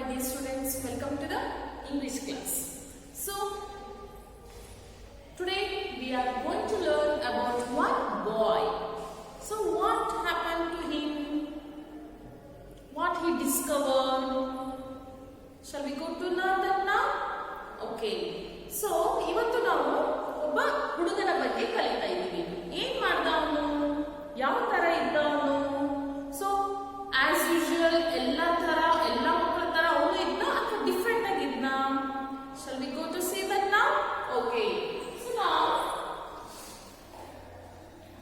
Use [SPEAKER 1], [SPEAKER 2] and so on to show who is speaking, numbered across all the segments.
[SPEAKER 1] dear students, welcome to the English class. So, today we are going to learn about one boy. So, what happened to him? What he discovered? Shall we go to learn that now? Okay. So, ಇವತ್ತು ನಾವು ಒಬ್ಬ ಹುಡುಗನ ಬಗ್ಗೆ ಕಲಿತಾ ಇದ್ದೀವಿ. ಏನ್ ಮಾಡ್ದ ಅವನು? ಯಾವ ತರ ಇದ್ದ ಅವನು? ಸೊ ಆಸ್ ಯೂಶುವಲ್ ಎಲ್ಲ ಮಕ್ಕಳ ತರ ಅವನು ಇದ್ನ ಅಥವಾ different ಆಗಿದ್ನ? Shall we go to see that now? Okay. So now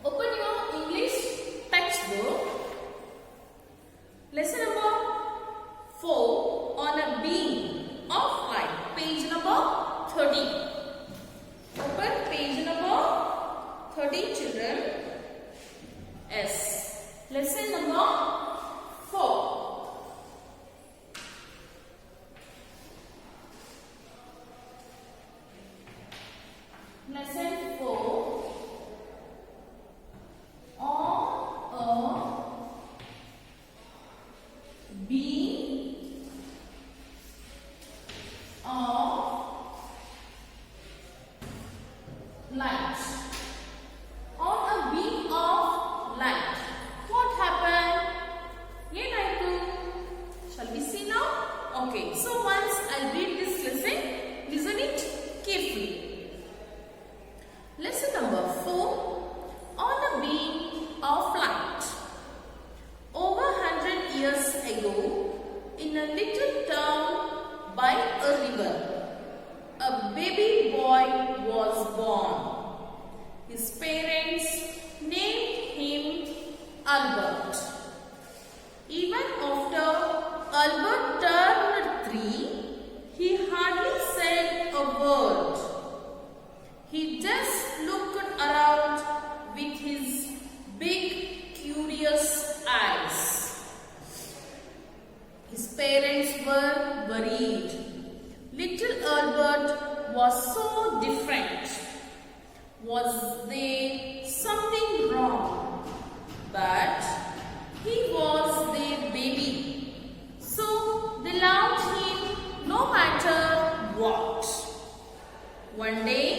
[SPEAKER 1] open your English textbook. Lesson number 4 on a beam of light. Page number 30. Open page number 30, children. Yes. Lesson number 4. Lesson 4 on a beam of light. On a beam of light. What happened? Yenaitu? Shall we see now? Okay. So once I'll read this lesson, listen it carefully. Lesson number 4 on a beam of light. Over 100 years ago, in a little town by a river, a baby boy was born. His parents named him Albert. Even after Albert turned 3, he hardly said a word. He just looked around with his big, curious eyes. His parents were worried. Little Albert was so different. Was there something wrong? But he was their baby. So they loved him no matter what. One day,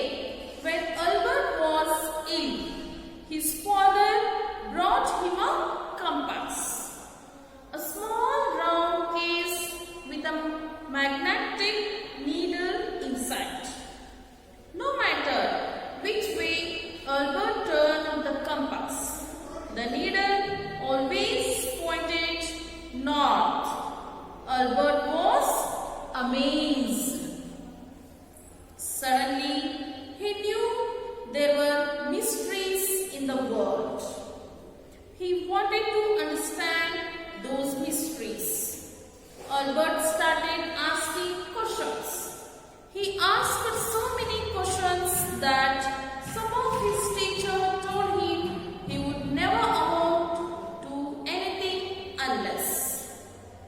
[SPEAKER 1] when Albert was ill, his father brought him a compass, a small round case with a magnetic needle inside. No matter which way Albert turned the compass, the needle always pointed north. Albert was amazed. Suddenly, he knew there were mysteries in the world. He wanted to understand those mysteries. Albert started asking questions. He asked so many questions that some of his teacher told him he would never amount to anything unless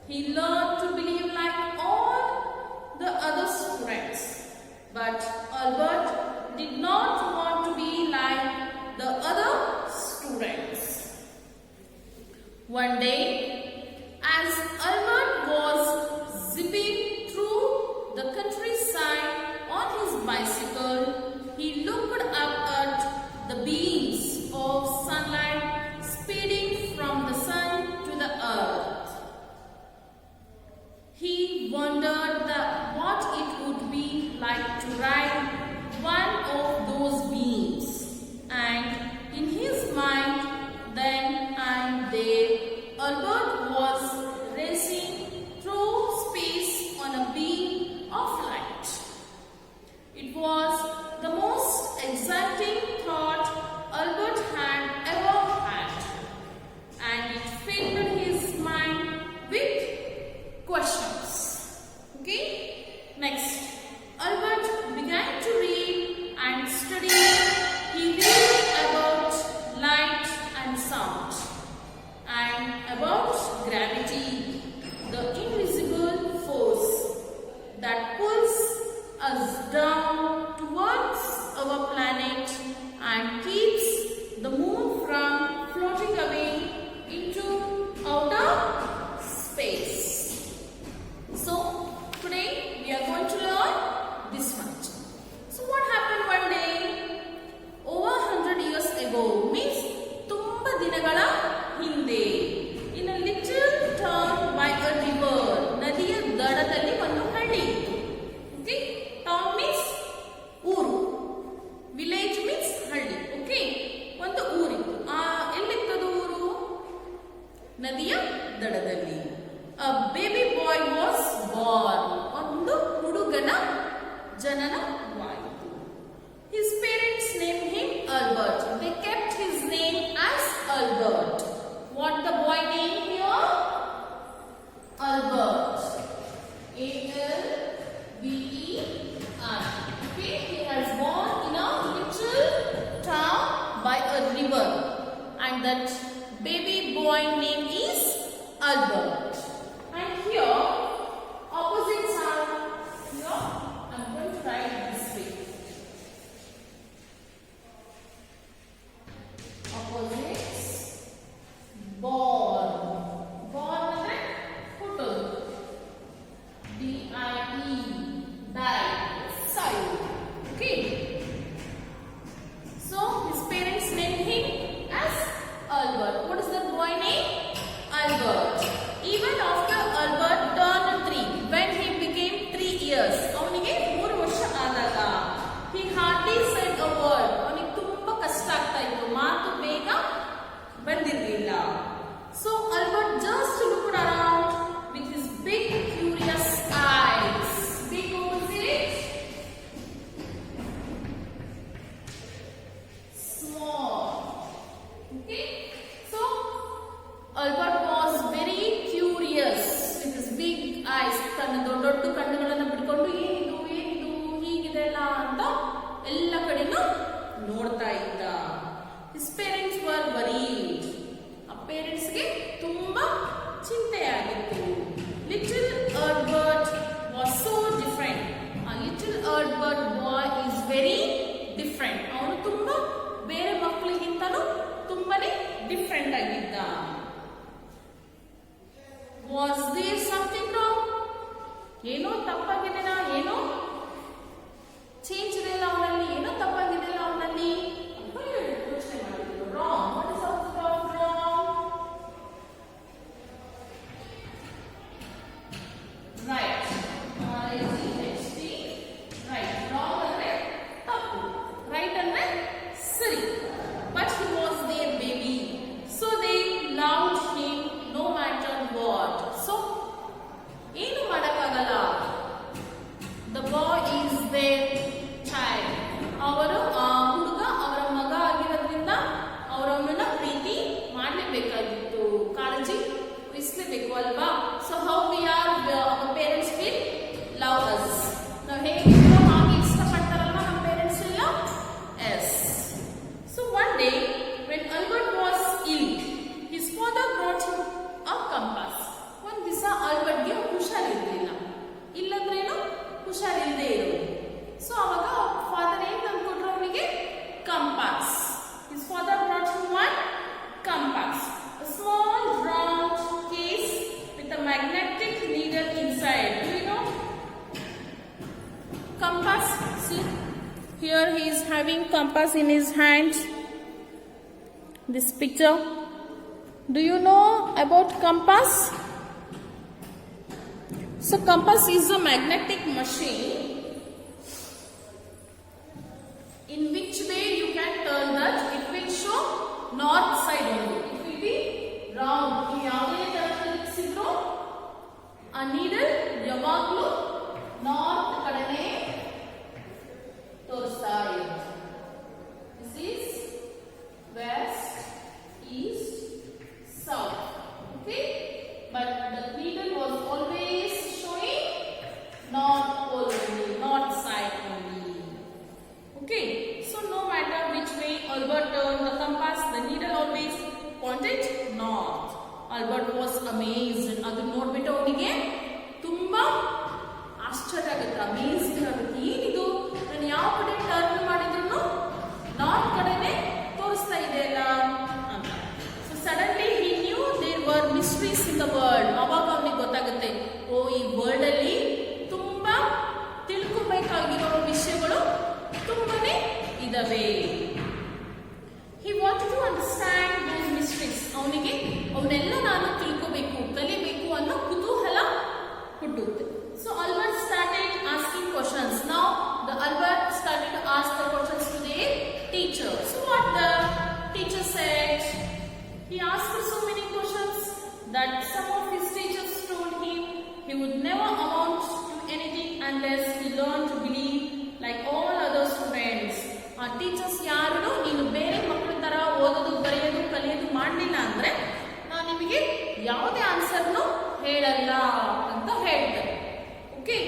[SPEAKER 1] he learned to believe like all the other students. But Albert did not want to be like the other students. One day, as Albert was zipping through the countryside on his bicycle, he looked up at the beams of sunlight speeding from the sun to the earth. He wondered what it would be like to ride one of those beams, and in his mind, then and there, Albert was racing through space on a beam of light. It was the most exciting thought Albert had ever had, and it filled his mind with questions. Okay? Next, Albert began to ಜನನವಾಯಿತು. His parents named him Albert. They kept his name as Albert. What the boy name here? Albert. A-L-B-E-R. Okay, he has born in a little town by a river, and that baby boy name is Albert. And here opposites are here. I'm going to write this way. Opposites. Born. Born ಅಂದ್ರೆ ಹುಟ್ಟೋದು. D-I-E. Die. Side. Okay. So his parents named him as Albert. What is that boy name? Albert. Even after Albert turned 3, when he became 3 years, ಅವನಿಗೆ 3 ವರ್ಷ ಆದಾಗ he hardly said a word. ಅವನಿಗೆ ತುಂಬಾ ಕಷ್ಟ ಆಗ್ತಾ ಇತ್ತು, ಮಾತು ಬೇಗ ಬಂದಿರಲಿಲ್ಲ. So Albert just looked around with his big curious eyes. Big opposite, small. Okay, so Albert was very curious with his big eyes. ತನ್ನ ದೊಡ್ಡ ದೊಡ್ಡ ಕಣ್ಣುಗಳನ್ನು ಬಿಟ್ಕೊಂಡು ಏನಿದು ಹೀಗಿದೆಲ್ಲ ಅಂತ ಎಲ್ಲ ಕಡೆನೂ ನೋಡ್ತಾ ಇದ್ದ. His parents were worried. ಆ ಪೇರೆಂಟ್ಸ್ಗೆ ತುಂಬಾ ಚಿಂತೆಯಾಗಿತ್ತು. Little Albert was so different. A little Albert boy is very different. ಅವನು ತುಂಬಾ ಬೇರೆ ಮಕ್ಕಳಿಗಿಂತಲೂ ತುಂಬಾನೇ ಡಿಫ್ರೆಂಟ್ ಆಗಿದ್ದ. Was there something wrong? ಏನೋ ತಪ್ಪಾಗಿದೆನಾ? ಏನೋ ಚೇಂಜ್ ಇದೆಯಲ್ಲ ಅವನಲ್ಲಿ, ಏನೋ ತಪ್ಪಾಗಿದೆಯಲ್ಲ ಅವನಲ್ಲಿ ಅಂತ ಯೋಚನೆ ಮಾಡಿದ್ರು. Wrong. What is wrong? Right. R-I-G-H-T. Right. Wrong ಅಂದ್ರೆ ತಪ್ಪು. Right ಅಂದ್ರೆ ಸರಿ. But he was their baby, so they loved him no matter what. So ಏನು ಮಾಡಕ್ಕಾಗಲ್ಲ. The boy is their child. ಅವರು ಆ ಹುಡುಗ ಅವರ ಮಗ ಆಗಿರೋದ್ರಿಂದ ಅವರವನ್ನ ಪ್ರೀತಿ ಮಾಡಲೇಬೇಕಾಗಿತ್ತು, ಕಾಳಜಿ ವಹಿಸಲೇಬೇಕು ಅಲ್ವಾ. So how we are, our parents will love us. ನಾವು ಹೇಗಿದ್ದೀರೋ ಹಾಗೆ ಇಷ್ಟಪಡ್ತಾರಲ್ವಾ ನಮ್ಮ ಪೇರೆಂಟ್ಸ್ ಎಲ್ಲ. Yes. So one day when Albert was ill, his father brought him a compass. ಒಂದು ದಿವಸ ಆಲ್ಬರ್ಟ್ಗೆ ಹುಷಾರಿರಲಿಲ್ಲ. ಇಲ್ಲಂದ್ರೇನು ಹುಷಾರಿಲ್ಲದೆ ಇರೋದು. ಸೊ ಅವಾಗ ಫಾದರ್ ಏನ್ ತಂದ್ಕೊಟ್ರು ಅವನಿಗೆ? Compass. His father brought him one compass, a small round case with a magnetic needle inside. Do you know compass? See, here he is having compass in his hand. This picture. Do you know about compass? So compass is a magnetic machine in which way you can turn that it will show north side only. It will be round. ನೀವು ಯಾವುದೇ ತರದಲ್ಲಿ ತಿರುಗಿಸಿದ್ರು ಆ needle ಯಾವಾಗಲೂ north ಕಡೆನೇ ತೋರಿಸ್ತಾ ಇರುತ್ತೆ. This is west, east, south. Okay, but the needle was always showing north pole only, north side only. Okay, so no matter which way Albert turned the compass, the needle always pointed north. Albert was amazed. ಅದು ನೋಡ್ಬಿಟ್ಟು ಅವನಿಗೆ ತುಂಬಾ ಆಶ್ಚರ್ಯ ಆಗುತ್ತೆ, amazing ಆಗುತ್ತೆ. ಏನಿದು, ನಾನು ಯಾವ ಕಡೆ ಟರ್ನ್ ಮಾಡಿದ್ರು ಅಲ್ಲ ಅಂತ ಹೇಳ್ತಾರೆ. Okay,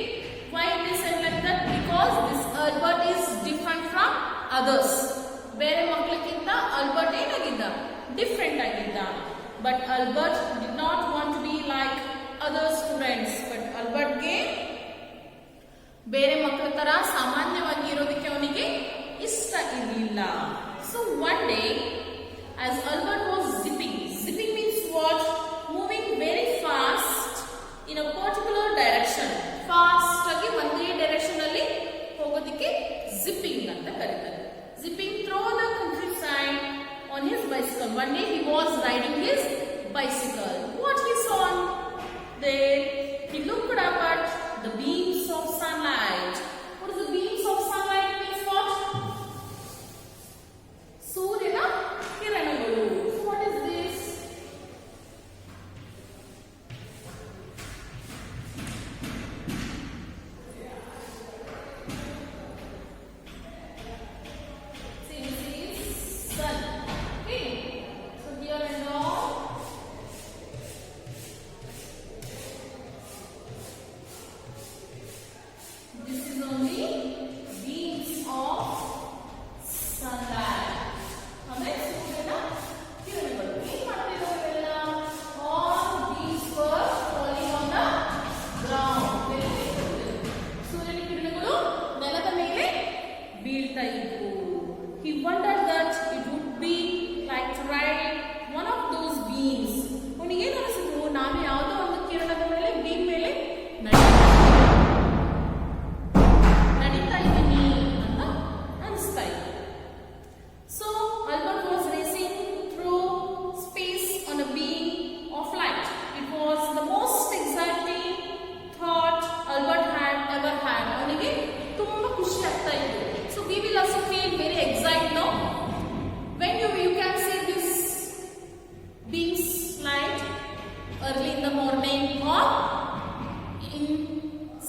[SPEAKER 1] why they said like that? Because this Albert is different from others. ಬೇರೆ ಮಕ್ಕಳಿಗಿಂತ ಆಲ್ಬರ್ಟ್ ಏನಾಗಿದ್ದ, ಡಿಫ್ರೆಂಟ್ ಆಗಿದ್ದ. But Albert did not want to be like other students. But ಆಲ್ಬರ್ಟ್ಗೆ ಬೇರೆ ಮಕ್ಕಳ ತರ ಸಾಮಾನ್ಯವಾಗಿ ಇರೋದಕ್ಕೆ ಅವನಿಗೆ ಇಷ್ಟ ಇರಲಿಲ್ಲ. So one day as Albert was zipping means what? Moving very fast in a particular direction. Fast ಆಗಿ ಒಂದೇ ಡೈರೆಕ್ಷನ್ ಅಲ್ಲಿ ಹೋಗೋದಕ್ಕೆ zipping ಅಂತ ಕರೀತಾರೆ. Zipping through the countryside on his bicycle. One day he was riding his bicycle. What he saw there? He looked up at the beams of sunlight. What is the beams of sunlight means what? ಸೂರ್ಯನ ಕಿರಣಗಳು. So what is this? See, this is sun. Okay. So here and now this is only beams of sunlight. ಆಮೇಲೆ ಸೂರ್ಯನ ಕಿರಣಗಳು ಏನ್ ಮಾಡ್ತಿರೋವೆಲ್ಲ? All beams were falling on the ground. ಸೂರ್ಯನ ಕಿರಣಗಳು ನೆಲದ ಮೇಲೆ ಬೀಳ್ತಾ ಇದ್ವು. He wondered that it would be like to ride one of those beams. ಅವನಿಗೆ ಏನು ಅನಿಸಿತು? ನಾನು ಯಾವುದೋ ಒಂದು ಕಿರಣದ ಮೇಲೆ ಬೀಮ್ ಮೇಲೆ ನಡೀತಾ ಇದ್ದೀನಿ ಅಂತ ಅನಿಸ್ತಾ ಇತ್ತು. So Albert was racing through space on a beam of light. It was the most exciting thought Albert had ever had. ಅವನಿಗೆ ತುಂಬಾ ಖುಷಿ ಆಗ್ತಾ ಇತ್ತು. So we will also feel very excited now when you can see this beams light early in the morning or in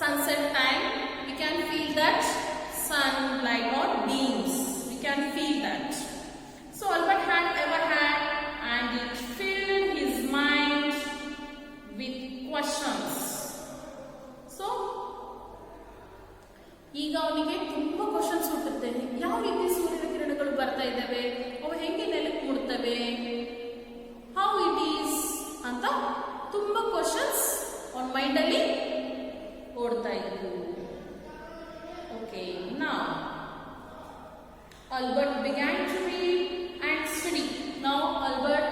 [SPEAKER 1] sunset time. We can feel that sunlight or beams. We can feel that. So Albert had ever had, and it filled his mind with questions. So ಈಗ ಅವನಿಗೆ ತುಂಬಾ questions ಹುಟ್ಟುತ್ತೆ. ಯಾವ ರೀತಿ ಸೂರ್ಯನ ಕಿರಣಗಳು ಬರ್ತಾ ಇದ್ದಾವೆ, ಅವು ಹೆಂಗೆ ನೆಲಕ್ಕೆ ಮುಡ್ತವೆ, ಹೌ ಇಟ್ ಈಸ್ ಅಂತ ತುಂಬಾ ಕ್ವಶನ್ಸ್ ಅವನ ಮೈಂಡ್ ಅಲ್ಲಿ ಓಡ್ತಾ ಇದ್ವು. Okay, now Albert began to read and study. Now Albert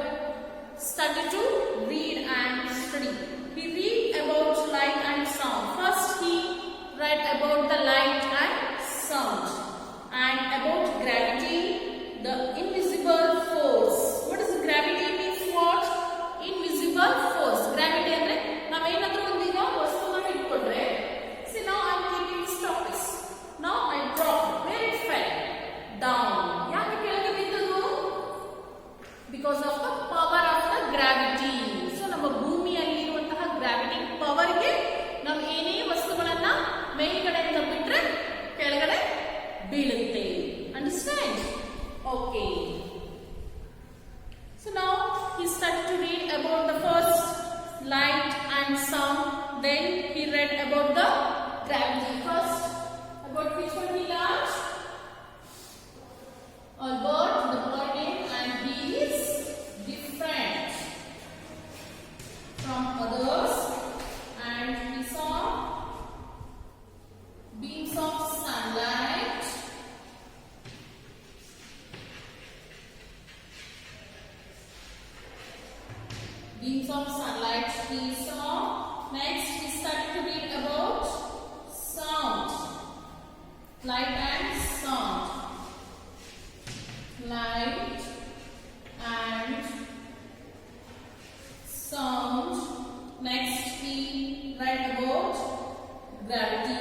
[SPEAKER 1] started to read and study. He read about light and sound. First he read about the light and sound and about gravity, the invisible force. What is gravity means what? Invisible force. Gravity ಅಂದ್ರೆ ನಾವೇನಾದ್ರೂ ಒಂದೀಗ ವಸ್ತುನ ಇಟ್ಕೊಂಡ್ರೆ, see now I am keeping this topic. Now I drop where it fell down. ಯಾಕೆ ಕೆಳಗೆ ಬಿದ್ದದು? Because of the power of the gravity. So ನಮ್ಮ ಭೂಮಿಯಲ್ಲಿರುವಂತಹ gravity ಪವರ್ಗೆ ನಾವು ಏನೇ ವಸ್ತುಗಳನ್ನ ಮೇಲ್ಗಡೆಯಿಂದ ಬಿಟ್ರೆ ಕೆಳಗಡೆ ಬೀಳುತ್ತೆ. Understand? Okay. So now he started to read about the first light and sound. Then he read about the gravity. First, about which one he learned? Albert, the boy name, and he is different from others, and he saw beams of sunlight, beams of sunlight he saw. Next he started to read about sound, light and sound. Light and sound. Next he read about gravity.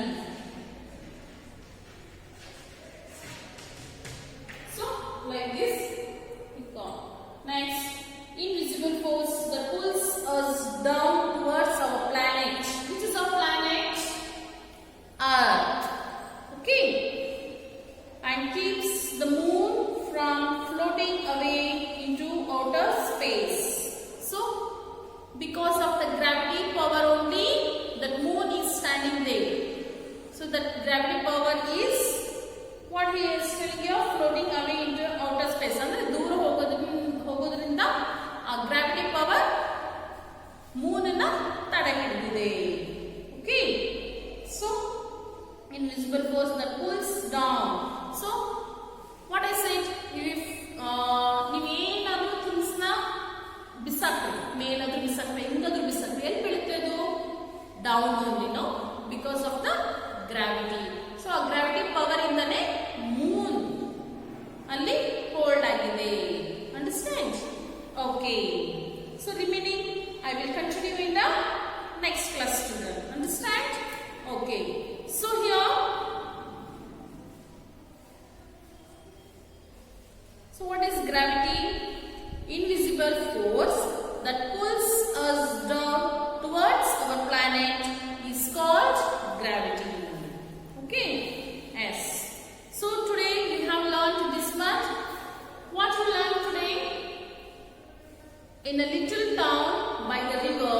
[SPEAKER 1] So like this we come. Next, invisible force that pulls us down towards our planet. Which is our planet? Earth. Okay, and keeps the moon from floating away into outer space. So because of the gravity power gravity power is what he is telling you, floating away into outer space. ಅಂದ್ರೆ ದೂರ ಹೋಗೋದ್ರಿಂದ ಆ gravity power Moon ಅನ್ನ ತಡೆ ಹಿಡಿದಿದೆ. Okay, so invisible force that pulls down. So what I said, if ನೀವೇನಾದ್ರೂ things ನ ಬಿಸಾಕ್ರಿ, ಮೇಲಾದ್ರೂ ಬಿಸಾಕ್ರಿ, ಹೆಂಗಾದ್ರೂ ಬಿಸಾಕ್ರಿ, ಎಲ್ಲಿ ಬೀಳುತ್ತೆ ಅದು? Down only, no, because of the gravity. So ಆ ಗ್ರಾವಿಟಿ ಪವರ್ ಇಂದನೇ ಮೂನ್ ಅಲ್ಲಿ ಹೋಲ್ಡ್ ಆಗಿದೆ. Understand? Okay, so remaining I will continue in the next class, children. Understand? Okay. So here, so what is gravity? Invisible force that pulls us down towards our planet is called gravity. Okay? Yes. So today we have learned this much. What we learned today? In a little town by the river,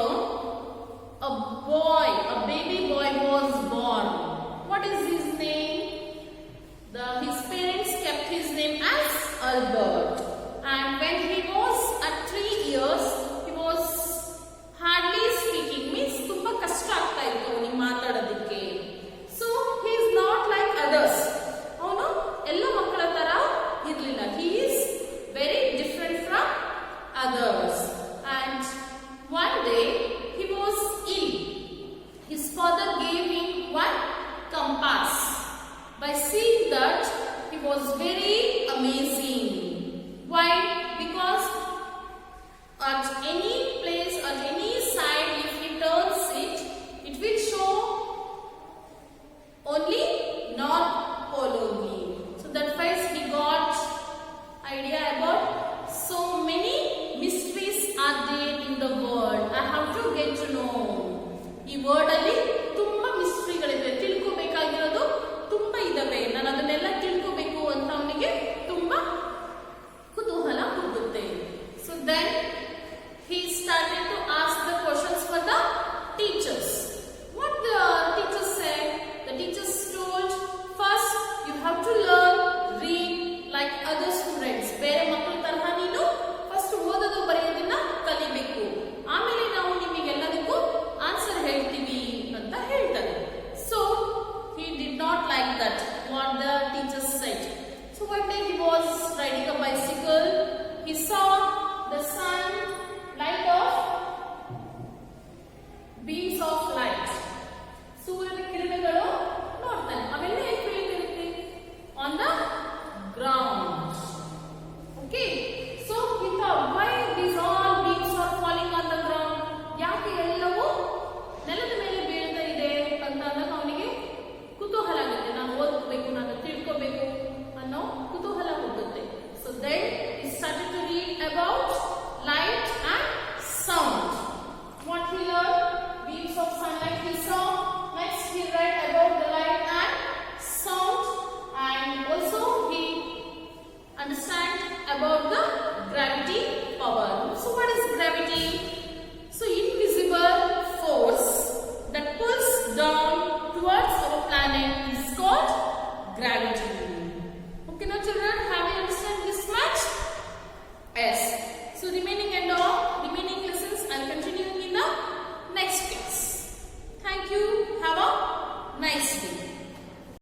[SPEAKER 1] a baby boy was born. What is his name? His parents kept his name as Albert. And when he was at 3 years, he was hardly speaking. Means tumba kashta agta ittu avನಿಗೆ ಮಾತಾಡೋದಕ್ಕೆ. So he is not like others. ಅವನು ಎಲ್ಲ ಮಕ್ಕಳ ತರ ಇರಲಿಲ್ಲ. He is very different from others. And one day he was ill. His father gave him one compass. By seeing that, he was very amazing. Why? Because at any place, at any side, if he turns it, it will show only North Pole only. So that wise he got idea about so many mysteries are there in the world. I have to get to know. ಈ word ಅಲ್ಲಿ ತುಂಬಾ ಮಿಸ್ಟ್ರಿಗಳಿವೆ, ತಿಳ್ಕೋಬೇಕಾಗಿರೋದು ತುಂಬಾ ಇದಾವೆ. ನಾನು ಅದನ್ನೆಲ್ಲ ತಿಳ್ಕೋಬೇಕು ಅಂತ ಅವನಿಗೆ ತುಂಬಾ ಕುತೂಹಲ ಹುಟ್ಟುತ್ತೆ. So then he started to ask the questions for the teachers. What the teachers said? The teachers told, first you have to learn read like other students. ಬೇರೆ ಮಕ್ಕಳ ತರಹ ನೀನು ಫಸ್ಟ್ ಓದೋದು ಬರೆಯೋದನ್ನ ಕಲಿಬೇಕು, ಆಮೇಲೆ ನಾವು ನಿಮಗೆಲ್ಲದಕ್ಕೂ ಆನ್ಸರ್ ಹೇಳ್ತೀವಿ ಅಂತ ಹೇಳ್ತಾರೆ. So he did not like that what the teachers said. So one day he was riding a bicycle. He saw the sun light of beams of light. ಸೂರ್ಯನ ಕಿರಣಗಳು ನೋಡ್ತಾನೆ. ಅವೆಲ್ಲ ಎಲ್ಲಿ ಬೀಳ್ತಿರುತ್ತೆ? On the ground. Okay. So he thought, why these all beams are falling on the ground? ಯಾಕೆ ಎಲ್ಲವೂ ನೆಲದ ಮೇಲೆ ಬೀಳ್ತಾ ಇದೆ ಅಂತ ಅಂದಾಗ ಅವನಿಗೆ ಕುತೂಹಲ ಆಗುತ್ತೆ. ನಾನು ಓದಬೇಕು, ನಾನು ತಿಳ್ಕೋಬೇಕು ಅನ್ನೋ ಕುತೂಹಲ ಹುಟ್ಟುತ್ತೆ. So then he started to read about light and sound. What he learned? Beams of sunlight he saw. Next he read about the light and sound, and also he understand about the gravity power. So what is gravity?